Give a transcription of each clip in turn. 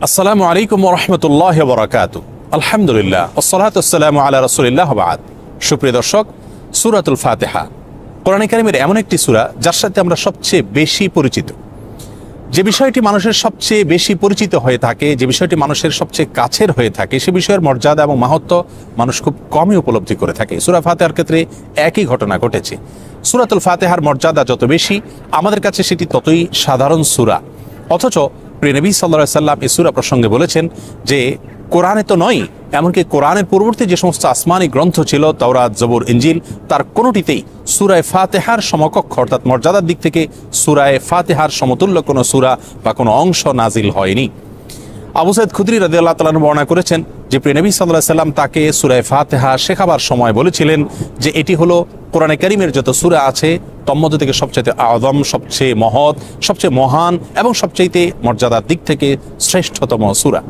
আসসালামু আলাইকুম ওয়া রাহমাতুল্লাহি ওয়া বারাকাতুহু। আলহামদুলিল্লাহ ওয়াসসালাতু ওয়াসসালামু আলা রাসূলিল্লাহ ওয়া বা'দ। সুপ্রিয় দর্শক, সূরাতুল ফাতিহা কোরআনে কারিমের এমন একটি সূরা যার সাথে আমরা সবচেয়ে বেশি পরিচিত। যে বিষয়টি মানুষের সবচেয়ে বেশি পরিচিত হয়ে থাকে, যে বিষয়টি মানুষের সবচেয়ে কাছের হয়ে থাকে, সে বিষয়ের মর্যাদা এবং মাহাত্ম্য মানুষ খুব কমই উপলব্ধি করে থাকে। সূরা ফাতিহার ক্ষেত্রে একই ঘটনা ঘটেছে। সূরাতুল ফাতিহার মর্যাদা যত বেশি, আমাদের কাছে সেটি ততই সাধারণ সূরা। অথচ প্রিয় নবী সাল্লাল্লাহু আলাইহি ওয়াসাল্লাম এই সূরা প্রসঙ্গে বলেছেন যে কোরআনে তো নয়, এমনকি কোরআনের পূর্ববর্তী যে সমস্ত আসমানি গ্রন্থ ছিল, তাওরাত, জবুর, ইনজিল, তার কোনোটিতেই সূরায়ে ফাতিহার সমকক্ষ অর্থাৎ মর্যাদার দিক থেকে সূরায়ে ফাতিহার সমতুল্য কোনো সূরা বা কোনো অংশ নাজিল হয়নি। আবু সাঈদ খুদরি রাদিয়াল্লাহু তাআলা আনহু বর্ণনা করেছেন যে প্রিয় নবী সাল্লাল্লাহু আলাইহি ওয়াসাল্লাম তাকে সূরায়ে ফাতিহা শেখাবার সময় বলেছিলেন যে এটি হলো কোরআনে কারিমের যত সূরা আছে তন্মধ্যে থেকে সবচেয়ে আযম, সবচেয়ে মহৎ, সবচেয়ে মহান এবং সবচেয়ে মর্যাদার দিক থেকে শ্রেষ্ঠতম সূরা।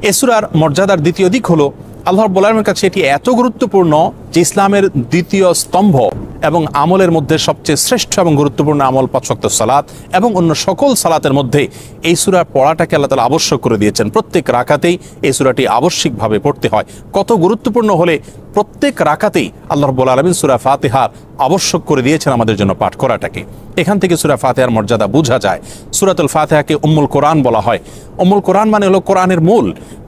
এ সূরার মর্যাদার দ্বিতীয় দিক হলো আল্লাহ রাব্বুল আলামিনের কাছে এটি এত গুরুত্বপূর্ণ যে ইসলামের দ্বিতীয় স্তম্ভ এবং আমলের মধ্যে সবচেয়ে শ্রেষ্ঠ এবং গুরুত্বপূর্ণ আমল ৫ ওয়াক্ত সালাত এবং অন্য সকল সালাতের মধ্যে এই সূরার পড়াটাকে আল্লাহ তাআলা আবশ্যক করে দিয়েছেন। প্রত্যেক রাকাতেই এই সূরাটি আবশ্যিকভাবে পড়তে হয়। কত গুরুত্বপূর্ণ হলে প্রত্যেক রাকাতেই আল্লাহ রাব্বুল আলামিন সূরা ফাতিহার আবশ্যক করে দিয়েছেন আমাদের জন্য পাঠ করাটাকে। এখান থেকে সূরা ফাতিহার মর্যাদা বোঝা যায়। সূরাতুল ফাতিহাকে উম্মুল কোরআন বলা হয়। উম্মুল কোরআন মানে হলো কোরআনের মূল।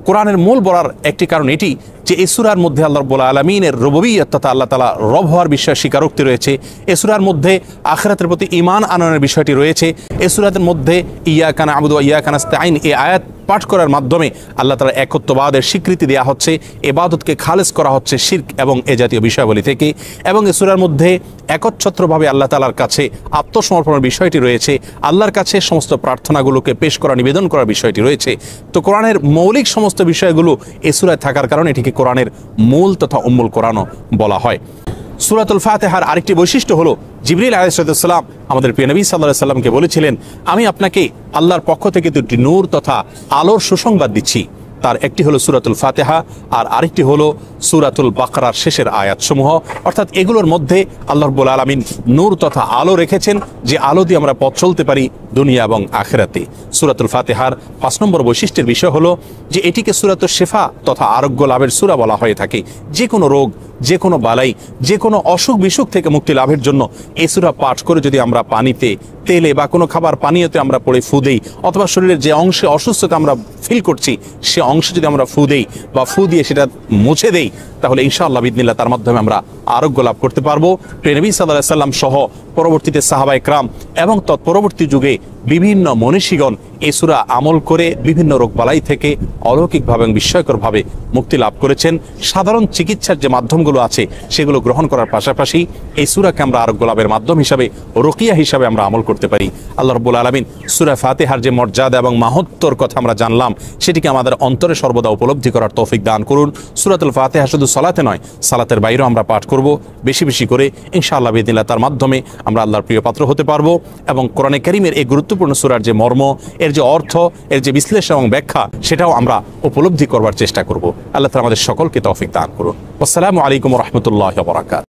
কোরআনের মূল বলার একটি কারণ এটি যে এই সূরার মধ্যে আল্লাহ রাব্বুল আলামিনের রুবুবিয়্যাত তথা আল্লাহ তাআলা রব হওয়ার বিষয়ে স্বীকারোক্তি রয়েছে। এই সূরার মধ্যে আখিরাতের প্রতি ঈমান আনয়নের বিষয়টি রয়েছে। এই সূরার মধ্যে ইয়াকা না'বুদু ওয়া ইয়াকা নাস্তাঈন এই আয়াত পাঠ করার মাধ্যমে আল্লাহ তাআলার একত্ববাদের স্বীকৃতি দেওয়া হচ্ছে, ইবাদতকে খালেস করা হচ্ছে শিরক এবং এ জাতীয় বিষয়াবলী থেকে। এবং এই সূরার মধ্যে একচ্ছত্রভাবে আল্লাহ তাআলার কাছে আত্মসমর্পণের বিষয়টি রয়েছে, আল্লাহর কাছে সমস্ত প্রার্থনাগুলোকে পেশ করা, নিবেদন করার বিষয়টি রয়েছে। তো কোরআনের মৌলিক সমস্ত বিষয়গুলো এই সূরায় থাকার কারণে এটিকে কোরআনের মূল তথা উম্মুল কোরআনও বলা হয়। সূরাতুল ফাতিহার আরেকটি বৈশিষ্ট্য হলো জিবরিল আলাইহিস সালাম আমাদের প্রিয় নবী সাল্লাল্লাহু আলাইহি ওয়াসাল্লামকে বলেছিলেন, আমি আপনাকে আল্লাহর পক্ষ থেকে দুটি নূর তথা আলোর সুসংবাদ দিচ্ছি। তার একটি হলো সূরাতুল ফাতিহা আর আরেকটি হলো সূরাতুল বাকারার শেষের আয়াতসমূহ। অর্থাৎ এগুলোর মধ্যে আল্লাহ রাব্বুল আলামিন নূর তথা আলো রেখেছেন, যে আলো দিয়ে আমরা পথ চলতে পারি দুনিয়া এবং আখিরাতে। সূরাতুল ফাতিহার ৫ নম্বর বৈশিষ্ট্যের বিষয় হলো যে এটিকে সূরাতুশ শিফা তথা আরোগ্য লাভের সূরা বলা হয়ে থাকে। যে কোনো রোগ, যে কোনো বালাই, যে কোনো অসুখ বিসুখ থেকে মুক্তি লাভের জন্য এই সূরা পাঠ করে যদি আমরা পানিতে, তেলে বা কোনো খাবার পানীয়তে আমরা পড়ে ফু দেই, অথবা শরীরের যে অংশে অসুস্থতা আমরা ফিল করছি সে অংশে যদি আমরা ফু দেই বা ফু দিয়ে সেটা মুছে দেই, তাহলে ইনশাআল্লাহ বিইذনিল্লাহ তার মাধ্যমে আমরা আরোগ্য লাভ করতে পারবো। প্রিয় নবী সাল্লাল্লাহু আলাইহি ওয়াসাল্লাম সহ পরবর্তীতে সাহাবায়ে কেরাম এবং তৎপরবর্তী যুগে বিভিন্ন মনীষীগণ এই সূরা আমল করে বিভিন্ন রোগবালাই থেকে অলৌকিকভাবে এবং বিস্ময়করভাবে মুক্তি লাভ করেছেন। সাধারণ চিকিৎসার যে মাধ্যমগুলো আছে সেগুলো গ্রহণ করার পাশাপাশি এই সূরাকে আমরা আরোগ্য লাভের মাধ্যম হিসাবে, রুকিয়া হিসাবে আমরা আমল করতে পারি। আল্লাহ রাব্বুল আলামিন সূরা ফাতিহার যে মর্যাদা এবং মাহাত্ম্যর কথা আমরা জানলাম সেটিকে আমাদের অন্তরে সর্বদা উপলব্ধি করার তৌফিক দান করুন। সূরাতুল ফাতিহা শুধু সালাতে নয়, সালাতের বাইরেও আমরা পাঠ করব বেশি বেশি করে। ইনশাআল্লাহ বিইذনিল্লাহ তার মাধ্যমে আমরা আল্লাহর প্রিয় পাত্র হতে পারবো এবং কোরআনে কারীমের এই গুরুত্বপূর্ণ সূরার যে মর্ম, এর যে অর্থ, এর যে বিশ্লেষণ এবং ব্যাখ্যা সেটাও আমরা উপলব্ধি করবার চেষ্টা করব। আল্লাহ তাআলা আমাদের সকলকে তৌফিক দান করুন। আসসালামু আলাইকুম ওয়া রাহমাতুল্লাহি ওয়া বারাকাতুহু।